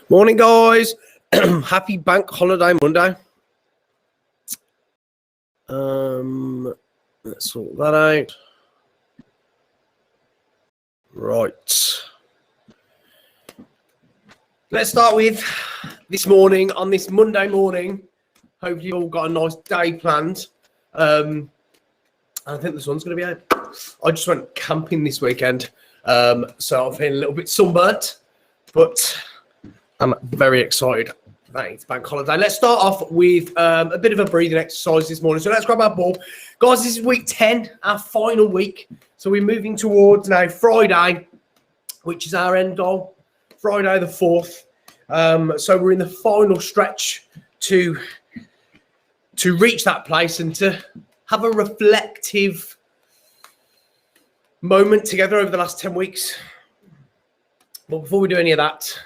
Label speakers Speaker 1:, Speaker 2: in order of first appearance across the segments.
Speaker 1: Morning, guys. Happy Bank Holiday Monday. Let's sort that out. Right. Let's start with this morning, on this Monday morning. Hope you've all got a nice day planned. I think the sun's going to be out. I just went camping this weekend, so I'm feeling a little bit sunburnt, but I'm very excited that it's bank holiday. Let's start off with a bit of a breathing exercise this morning. So let's grab our ball. Guys, this is week 10, our final week. So we're moving towards now Friday, which is our end goal, Friday the 4th. So we're in the final stretch to reach that place and to have a reflective moment together over the last 10 weeks. But before we do any of that,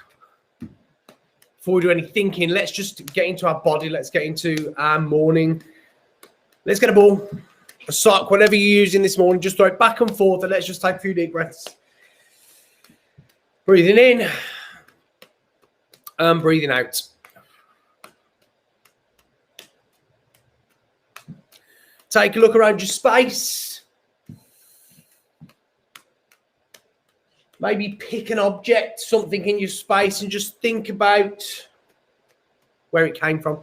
Speaker 1: before we do any thinking, let's just get into our body. Let's get into our morning. Let's get a ball, a sock, whatever you're using this morning. Just throw it back and forth, and let's just take a few deep breaths. Breathing in and breathing out. Take a look around your space. Maybe pick an object, something in your space, and just think about where it came from.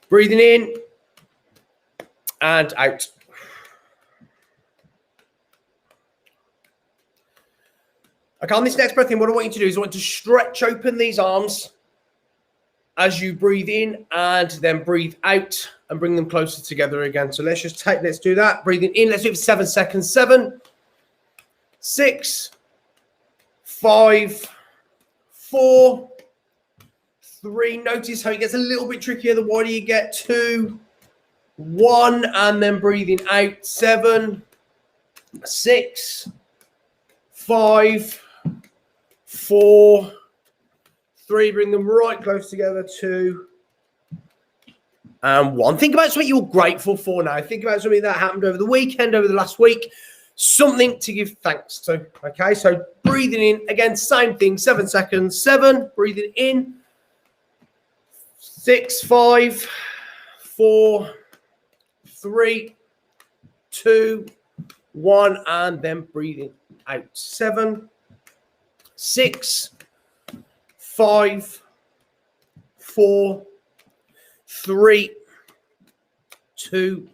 Speaker 1: Breathing in and out. Okay, on this next breath in, what I want you to do is I want you to stretch open these arms as you breathe in, and then breathe out and bring them closer together again. So let's do that. Breathing in, let's do it for 7 seconds. 7, 6, 5, 4, 3. Notice how it gets a little bit trickier the wider you get. 2, 1, and then breathing out. 7, 6, 5, 4, 3, bring them right close together. 2 and 1. Think about something you're grateful for now. Think about something that happened over the weekend, over the last week. Something to give thanks to. Okay, so breathing in, again, same thing. 7 seconds. 7, breathing in. 6, 5, 4, 3, 2, 1, and then breathing out. 7, 6, 5, 4, 3, 2,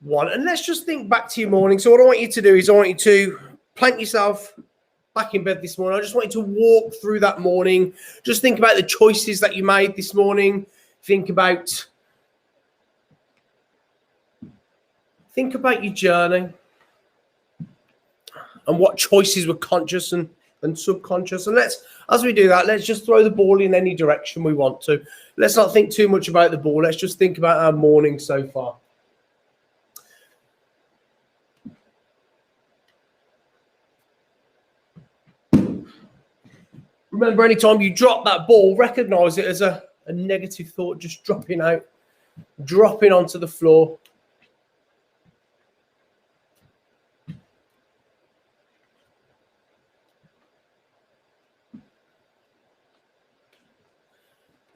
Speaker 1: 1. And let's just think back to your morning. So what I want you to do is I want you to plant yourself back in bed this morning. I just want you to walk through that morning. Just think about the choices that you made this morning. Think about your journey and what choices were conscious and subconscious. And as we do that, let's just throw the ball in any direction we want to. Let's not think too much about the ball. Let's just think about our morning so far. Remember, anytime you drop that ball, recognize it as a negative thought just dropping out, dropping onto the floor.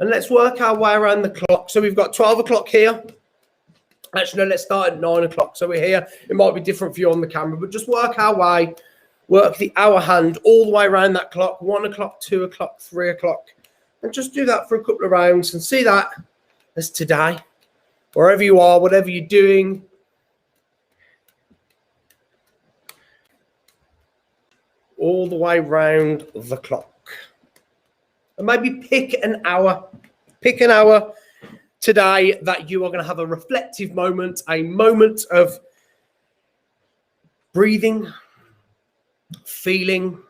Speaker 1: And let's work our way around the clock. So we've got 12 o'clock here. Actually, no, let's start at 9 o'clock. So we're here. It might be different for you on the camera, but just work our way. Work the hour hand all the way around that clock. 1 o'clock, 2 o'clock, 3 o'clock. And just do that for a couple of rounds and see that as today. Wherever you are, whatever you're doing. All the way round the clock. And maybe pick an hour today that you are going to have a reflective moment, a moment of breathing, feeling,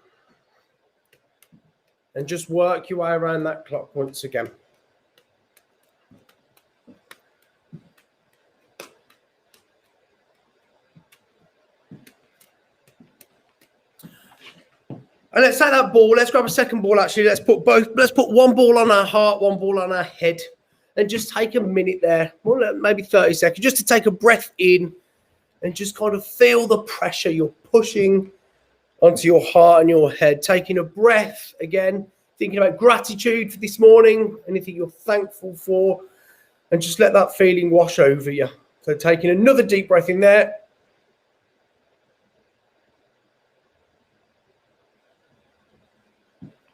Speaker 1: and just work your way around that clock once again. And let's take that ball. Let's grab a second ball, actually. Let's put one ball on our heart, one ball on our head. And just take a minute there, well, maybe 30 seconds, just to take a breath in and just kind of feel the pressure you're pushing onto your heart and your head. Taking a breath again, thinking about gratitude for this morning, anything you're thankful for, and just let that feeling wash over you. So taking another deep breath in there.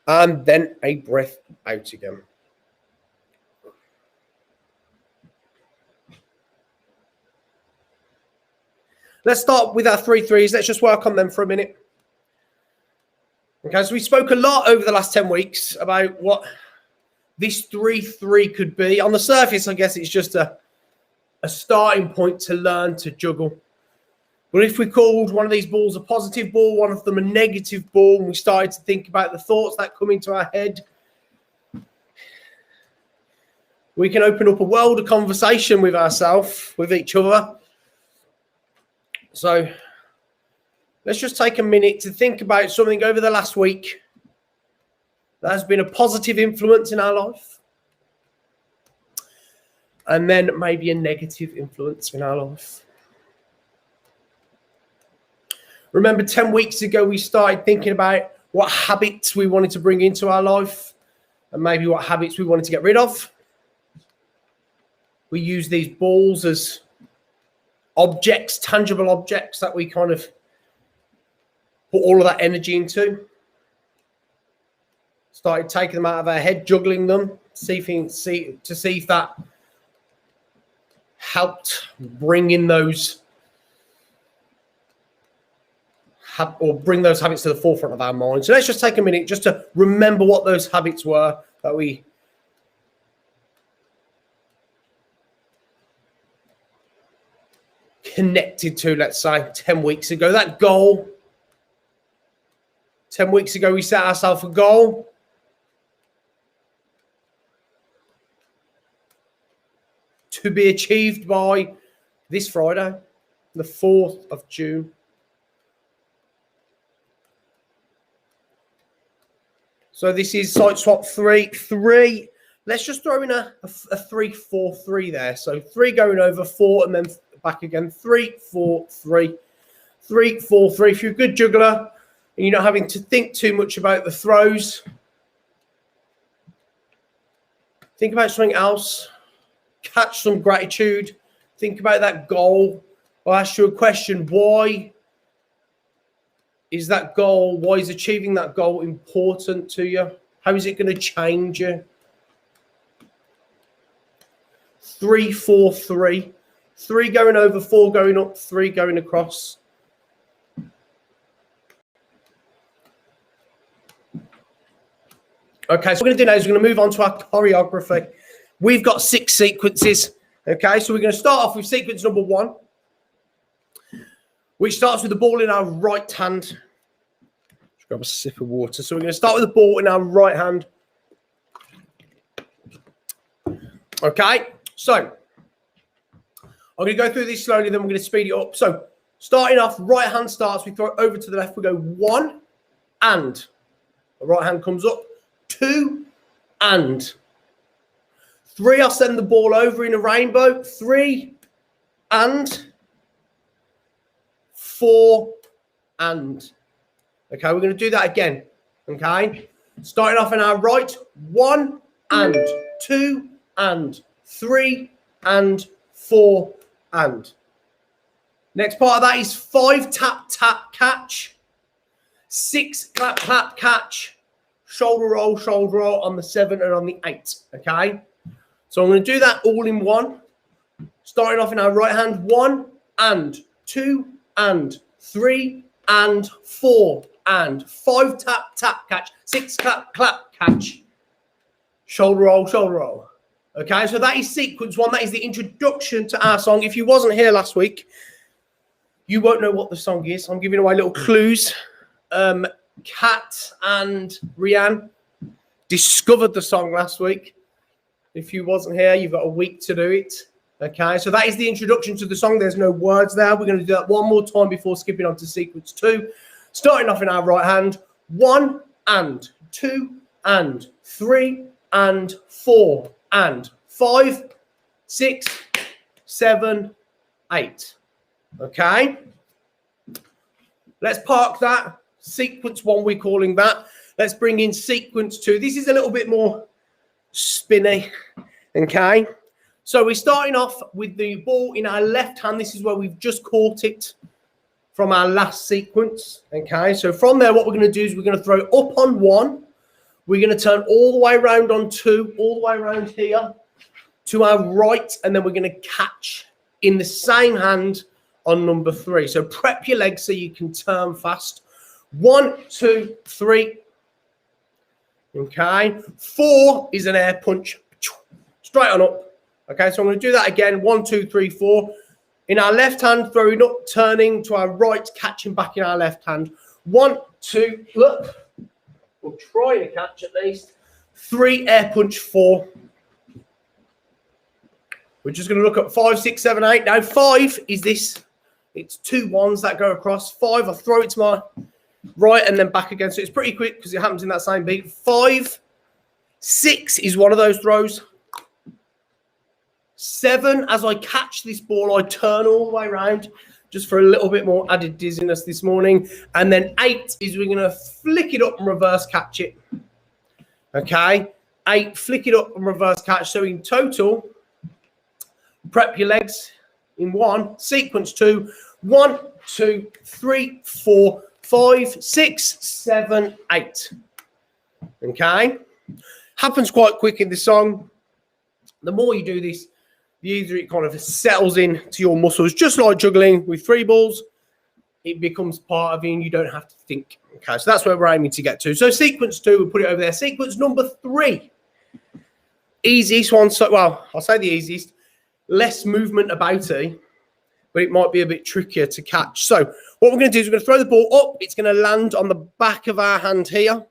Speaker 1: And then a breath out again. Let's start with our 3 threes. Let's just work on them for a minute. Okay, so we spoke a lot over the last 10 weeks about what this 3-3 could be. On the surface, I guess it's just a starting point to learn to juggle. But if we called one of these balls a positive ball, one of them a negative ball, and we started to think about the thoughts that come into our head, we can open up a world of conversation with ourselves, with each other. So let's just take a minute to think about something over the last week that has been a positive influence in our life, and then maybe a negative influence in our life. Remember 10 weeks ago, we started thinking about what habits we wanted to bring into our life and maybe what habits we wanted to get rid of. We use these balls as objects, tangible objects that we kind of put all of that energy into. Started taking them out of our head, juggling them, to see if that helped bring in those bring those habits to the forefront of our mind. So let's just take a minute just to remember what those habits were that we connected to, let's say, 10 weeks ago. That goal. 10 weeks ago, we set ourselves a goal. To be achieved by this Friday, the 4th of June. So this is side swap 3. Let's just throw in a 3-4-3 there. So 3 going over, 4, and then back again. 3-4-3. 3-4-3. If you're a good juggler and you're not having to think too much about the throws, think about something else. Catch some gratitude. Think about that goal. I'll ask you a question. Why is that goal, why is achieving that goal important to you? How is it going to change you? 3-4-3. 3 going over, 4 going up, 3 going across. Okay, so what we're going to do now is we're going to move on to our choreography. We've got 6 sequences. Okay, so we're going to start off with sequence number 1, which starts with the ball in our right hand. Just grab a sip of water. So we're going to start with the ball in our right hand. Okay, so I'm going to go through this slowly, then we're going to speed it up. So starting off, right hand starts, we throw it over to the left, we go 1 and. The right hand comes up, 2 and. 3, I'll send the ball over in a rainbow, 3 and. 4 and. Okay, we're going to do that again. Okay, starting off in our right, 1 and, 2 and, 3 and, 4 and. Next part of that is 5 tap tap catch, 6 clap clap catch, shoulder roll on the 7 and on the 8. Okay, so I'm going to do that all in one. Starting off in our right hand, 1 and, 2 and, 3 and, 4 and, 5 tap tap catch, 6 clap clap catch, shoulder roll. Okay, so that is sequence 1. That is the introduction to our song. If you wasn't here last week, you won't know what the song is. I'm giving away little clues. Kat and Rianne discovered the song last week. If you wasn't here, you've got a week to do it. Okay, so that is the introduction to the song. There's no words there. We're going to do that one more time before skipping on to sequence 2. Starting off in our right hand, 1 and, 2 and, 3 and, 4 and, 5, 6, 7, 8. Okay. Let's park that. Sequence 1, we're calling that. Let's bring in sequence 2. This is a little bit more spinny, okay? So we're starting off with the ball in our left hand. This is where we've just caught it from our last sequence, okay? So from there, what we're going to do is we're going to throw up on 1. We're going to turn all the way around on 2, all the way around here to our right, and then we're going to catch in the same hand on number 3. So prep your legs so you can turn fast. 1, 2, 3. Okay. 4 is an air punch. Straight on up. Okay, so I'm going to do that again. 1, 2, 3, 4. In our left hand, throwing up, turning to our right, catching back in our left hand. 1, 2, look. We'll try to catch at least. 3, air punch, 4. We're just going to look at 5, 6, 7, 8. Now, 5 is this. It's 2 1s that go across. 5, I throw it to my right and then back again. So it's pretty quick because it happens in that same beat. 5, 6 is one of those throws. 7, as I catch this ball, I turn all the way around just for a little bit more added dizziness this morning. And then 8 is we're going to flick it up and reverse catch it. Okay, 8, flick it up and reverse catch. So in total, prep your legs in 1, sequence 2, 1, 2, 3, 4, 5, 6, 7, 8. Okay, happens quite quick in the song. The more you do this, the easier it kind of settles in to your muscles, just like juggling with 3 balls. It becomes part of you and you don't have to think. Okay, so that's where we're aiming to get to. So sequence 2, we'll put it over there. Sequence number 3. Easiest one. So, well, I'll say the easiest. Less movement about it, but it might be a bit trickier to catch. So what we're going to do is we're going to throw the ball up. It's going to land on the back of our hand here.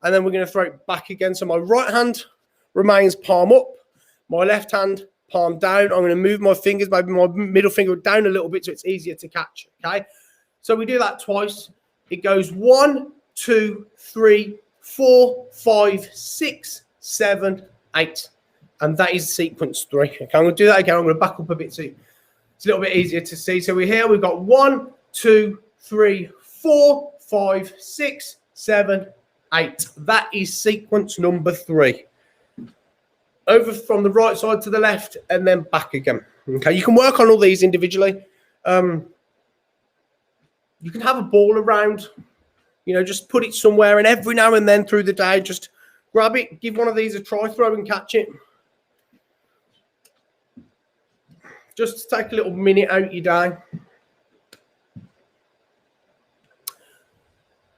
Speaker 1: And then we're going to throw it back again. So my right hand remains palm up. My left hand palm down. I'm going to move my fingers, maybe my middle finger down a little bit so it's easier to catch. Okay. So we do that twice. It goes 1, 2, 3, 4, 5, 6, 7, 8. And that is sequence 3. Okay, I'm going to do that again. I'm going to back up a bit so it's a little bit easier to see. So we're here. We've got 1, 2, 3, 4, 5, 6, 7, 8. That is sequence number 3. Over from the right side to the left and then back again. Okay, you can work on all these individually. You can have a ball around, you know, just put it somewhere, and every now and then through the day, just grab it, give one of these a try, throw and catch it. Just to take a little minute out your day.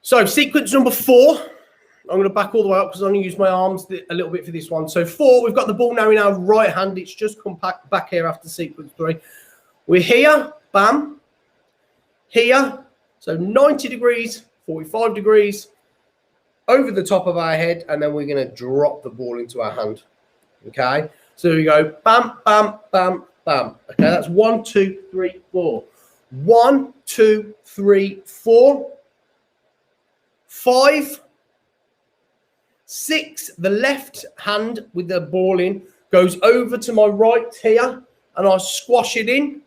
Speaker 1: So sequence number 4. I'm going to back all the way up because I'm going to use my arms a little bit for this one. So 4, we've got the ball now in our right hand. It's just come back here after sequence 3. We're here, bam, here. So 90 degrees, 45 degrees, over the top of our head, and then we're going to drop the ball into our hand. Okay, so we go bam, bam, bam, bam. Okay, that's 1, 2, 3, 4. 1, 2, 3, 4. 5, 6, the left hand with the ball in goes over to my right here and I squash it in.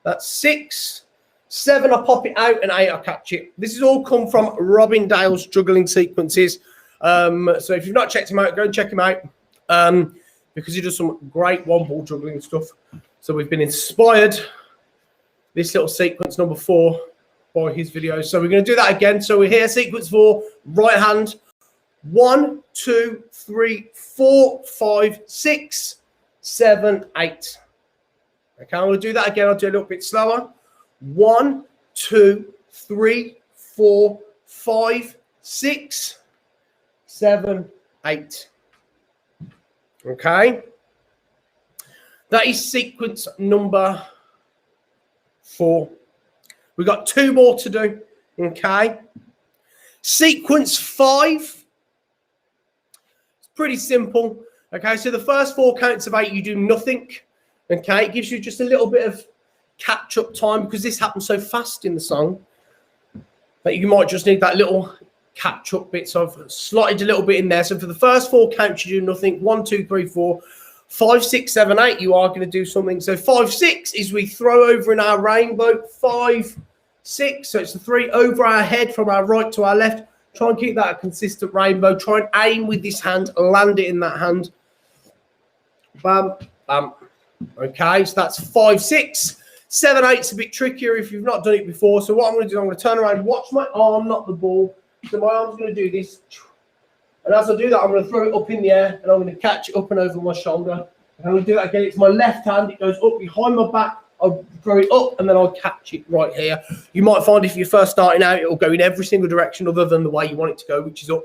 Speaker 1: That's 6, 7, I pop it out, and 8, I catch it. This has all come from Robin Dale's juggling sequences. So if you've not checked him out, go and check him out because he does some great one-ball juggling stuff. So we've been inspired, this little sequence number 4, by his videos. So we're going to do that again. So we're here, sequence 4, right hand. 1, 2, 3, 4, 5, 6, 7, 8. Okay, I'm going to do that again. I'll do a little bit slower. 1, 2, 3, 4, 5, 6, 7, 8. Okay. That is sequence number 4. We've got 2 more to do. Okay. Sequence 5. It's pretty simple. Okay, so the first 4 counts of 8, you do nothing. Okay, it gives you just a little bit of catch-up time because this happens so fast in the song that you might just need that little catch-up bit. So I've slotted a little bit in there. So for the first 4 counts, you do nothing. 1, 2, 3, 4, 5, 6, 7, 8, you are going to do something. So 5, 6 is we throw over in our rainbow. 5, 6. So it's the 3 over our head from our right to our left. Try and keep that a consistent rainbow. Try and aim with this hand, land it in that hand. Bam, bam. Okay, so that's 5, 6. 7, 8's a bit trickier if you've not done it before. So what I'm going to do, I'm going to turn around, watch my arm, not the ball. So my arm's going to do this. And as I do that, I'm going to throw it up in the air, and I'm going to catch it up and over my shoulder. And I'm going to do that again. It's my left hand. It goes up behind my back. I'll throw it up, and then I'll catch it right here. You might find if you're first starting out, it will go in every single direction other than the way you want it to go, which is up.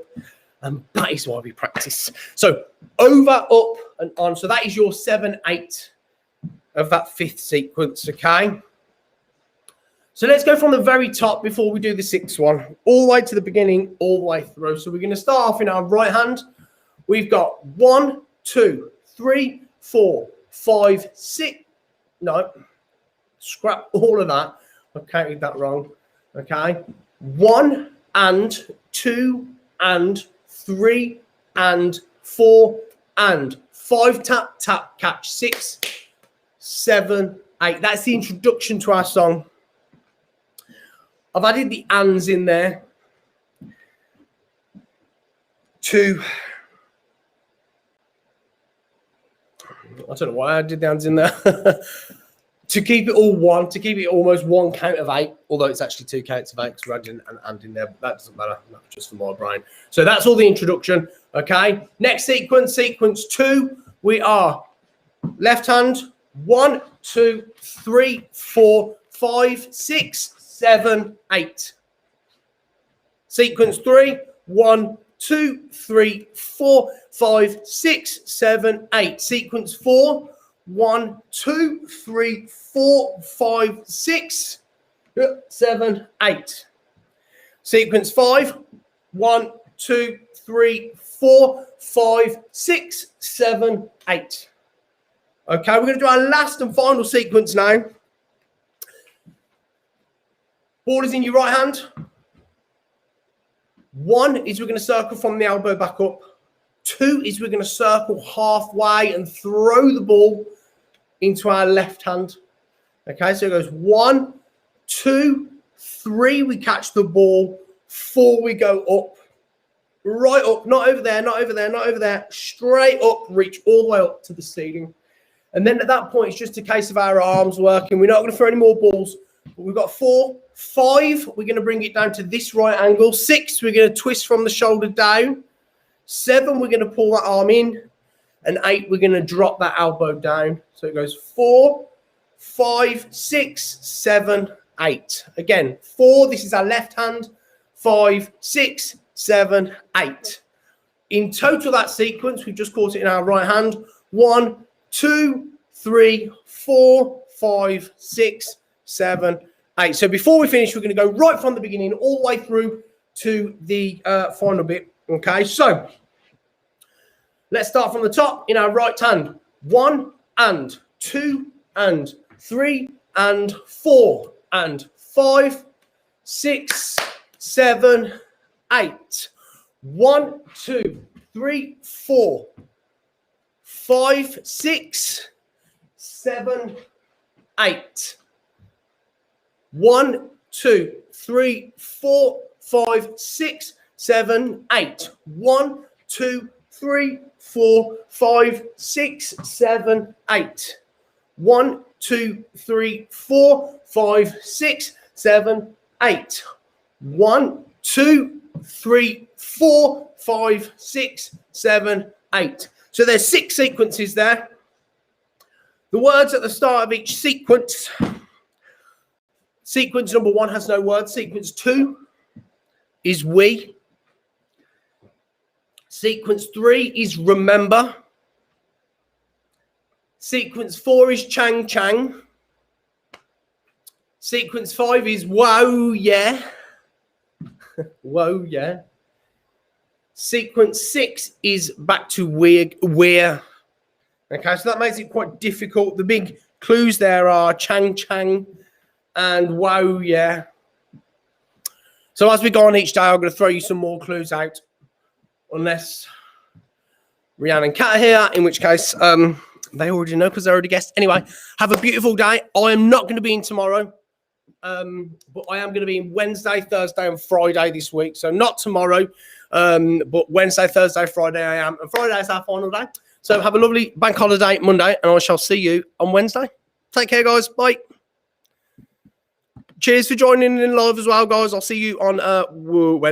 Speaker 1: And that is why we practice. So over, up, and on. So that is your 7, 8 of that 5th sequence, okay? So let's go from the very top before we do the 6th one, all the way to the beginning, all the way through. So we're going to start off in our right hand. We've got 1, 2, 3, 4, 5, 6. No, scrap all of that. I counted that wrong. Okay. 1 and 2 and 3 and 4 and 5. Tap, tap, catch. 6, 7, 8. That's the introduction to our song. I've added the ands in there to, I don't know why I did the ands in there, to keep it all one, to keep it almost 1 count of 8, although it's actually 2 counts of 8 because we're adding an and in there, but that doesn't matter, that's just for my brain. So that's all the introduction, okay? Next sequence, sequence 2, we are left hand, 1, 2, 3, 4, 5, 6, 7, 8. Sequence 3, 1, 2, 3, 4, 5, 6, 7, 8. Sequence 4, 1, 2, 3, 4, 5, 6, 7, 8. Sequence 5, 1, 2, 3, 4, 5, 6, 7, 8. Okay, we're going to do our last and final sequence now. Ball is in your right hand. 1 is we're going to circle from the elbow back up. 2 is we're going to circle halfway and throw the ball into our left hand. Okay, so it goes 1, 2, 3, we catch the ball. 4, we go up. Right up, not over there, not over there, not over there. Straight up, reach all the way up to the ceiling. And then at that point, it's just a case of our arms working. We're not going to throw any more balls. But we've got 4, 5, we're going to bring it down to this right angle. 6, we're going to twist from the shoulder down. 7, we're going to pull that arm in. And 8, we're going to drop that elbow down. So it goes 4, 5, 6, 7, 8. Again, 4, this is our left hand. 5, 6, 7, 8. In total, that sequence, we've just caught it in our right hand. 1, 2, 3, 4, 5, 6, 7, 8. So before we finish, we're going to go right from the beginning all the way through to the final bit. Okay, so let's start from the top in our right hand. 1 and 2 and 3 and 4 and 5, 6, 7, 8. 1, 2, 3, 4, 5, 6, 7, 8. 1, 2, 3, 4, 5, 6, 7, 8. 1, 2, 3, 4, 5, 6, 7, 8. 1, 2, 3, 4, 5, 6, 7, 8. 1, 2, 3, 4, 5, 6, 7, 8. So there's 6 sequences there. The words at the start of each sequence. Sequence number 1 has no words. Sequence 2 is we. Sequence 3 is remember. Sequence 4 is chang chang. Sequence 5 is whoa yeah. Whoa yeah. Sequence 6 is back to where. Okay, so that makes it quite difficult. The big clues there are chang chang and wow yeah. So as we go on each day, I'm going to throw you some more clues out, unless Rihanna and Kat are here, in which case they already know because they already guessed. Anyway, have a beautiful day. I am not going to be in tomorrow. but I am going to be in Wednesday, Thursday, and Friday this week. So not tomorrow, but Wednesday, Thursday, Friday I am. And Friday is our final day. So have a lovely bank holiday Monday, and I shall see you on Wednesday. Take care, guys. Bye. Cheers for joining in live as well, guys. I'll see you on Wednesday.